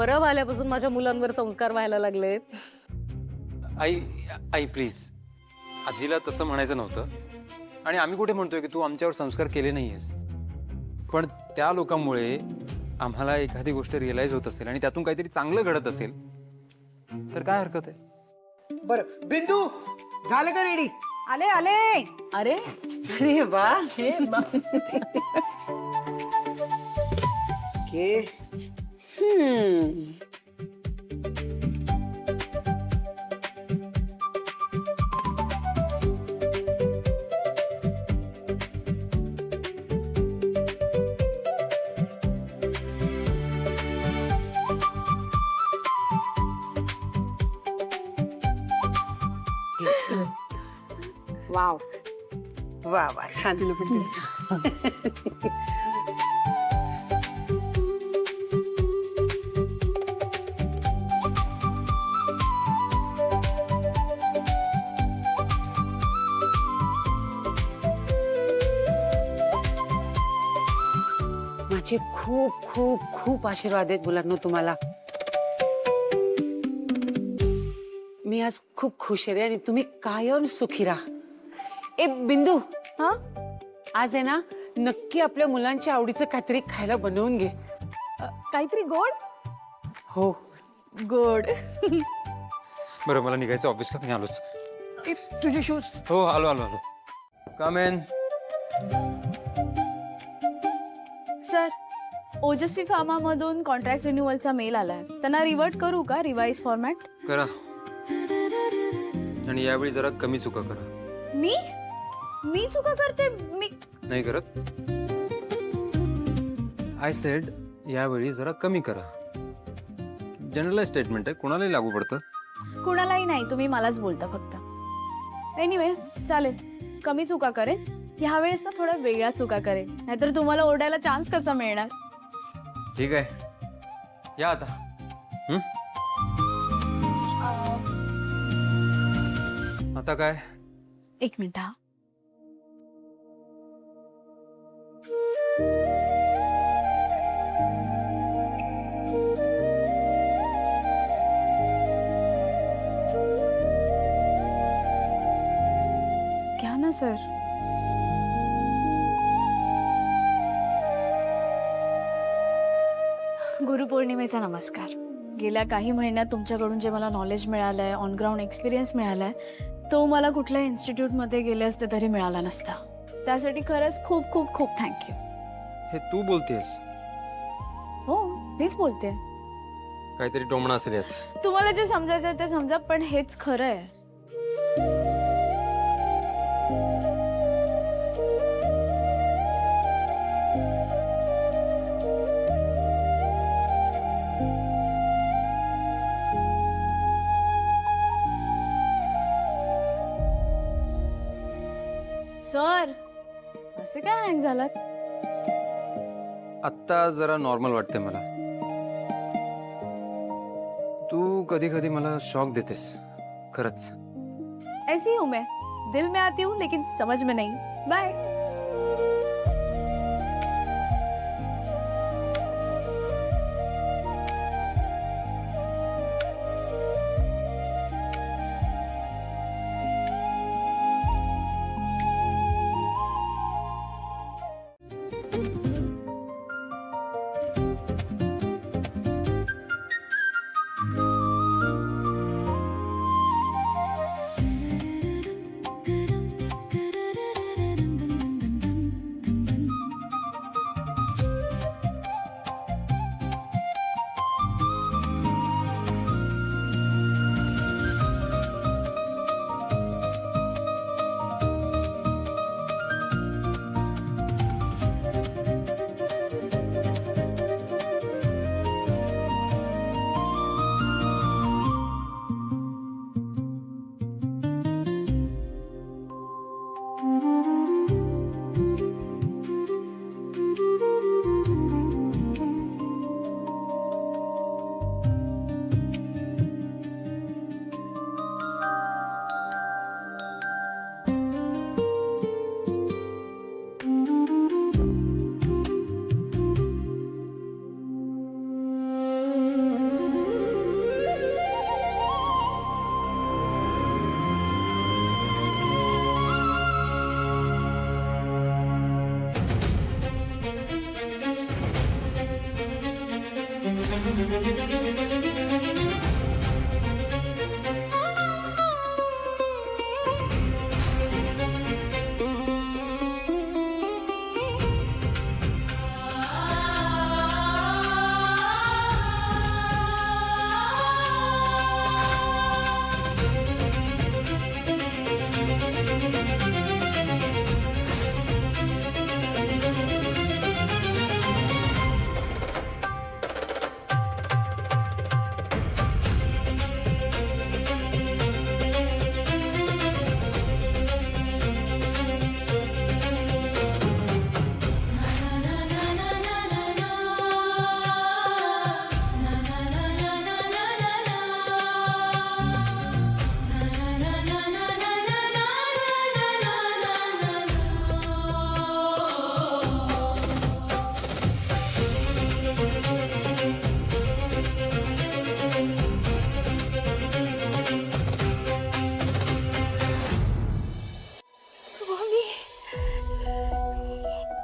परब आल्यापासून माझ्या मुलांवर संस्कार व्हायला लागले. आई आई प्लीज, आजीला तसं म्हणायचं नव्हतं. आणि आम्ही कुठे म्हणतोय की तू आमच्यावर संस्कार केले नाहीयेस, पण त्या लोकांमुळे आम्हाला एखादी गोष्ट रिअलाइज होत असेल आणि त्यातून काहीतरी चांगलं घडत असेल तर काय हरकत आहे. बरं बिंदू, झालं का रेडी? आले आले. अरे अरे वा. हे के वाव. वा वा, छान दिलं पण. माझे खूप खूप खूप आशीर्वाद आहेत मुलांनो तुम्हाला. मी आज खूप खुश आहे आणि तुम्ही कायम सुखी राहा. ए बिंदू, हा आज आहे ना नक्की आपल्या मुलांच्या आवडीचं काहीतरी खायला बनवून घे. काहीतरी गोड. हो. गोड. बरं, मला निघायचं ऑफिसला, मी आलोच. ए, तुझे शूज. हो, आलो आलो आलो. Come in. सर, ओजस्वी फार्मामधून कॉन्ट्रॅक्ट रिन्युअलचा मेल आलाय. त्यांना रिव्हर्ट करू का रिवाइज फॉर्मॅट? करा. आणि यावेळी जरा कमी चुका करा. मी चुका करते? मी नाही करत. आय सेड यावेळी जरा कमी करा. जनरल स्टेटमेंट आहे, कोणालाही लागू पडतं. कुणालाही नाही, तुम्ही मलाच बोलता फक्त. एनिवे चालेल, कमी चुका करेन. ह्यावेळेस ना थोड्या वेगळ्या चुका करेन, नाहीतर तुम्हाला ओरडायला चान्स कसा मिळणार? ठीक आहे, या आता. आता काय? एक मिनिट हा. घ्या ना सर. गुरुपौर्णिमेचा नमस्कार. गेल्या काही महिन्यात तुमच्याकडून जे मला नॉलेज मिळालंय, ऑन ग्राउंड एक्सपिरियन्स मिळालाय, तो मला कुठल्याही इन्स्टिट्यूटमध्ये गेले असते तरी मिळाला नसता. त्यासाठी खरंच खूप खूप खूप थँक्यू. हे तू बोलतेस? हो, मीच बोलते. काहीतरी टोमणं असेल यात. तुम्हाला जे समजायचं ते समजा, पण हेच खरं आहे. सर, असे काय हँग झालात? आत्ता जरा नॉर्मल वाटते मला. तू कधी कधी मला शॉक देतेस खरंच. ऐसी हूं मैं, दिल में आती हूँ लेकिन समझ में नहीं. बाय.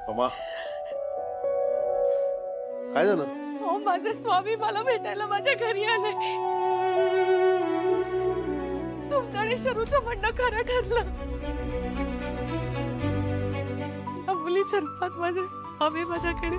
मामा काय झालं? हो माझे स्वामी मला भेटायला माझ्या घरी आले. तुमचं आणि शरूचं म्हणणं खरं ठरलं. या मुलीच्या रूपात माझे स्वामी माझ्याकडे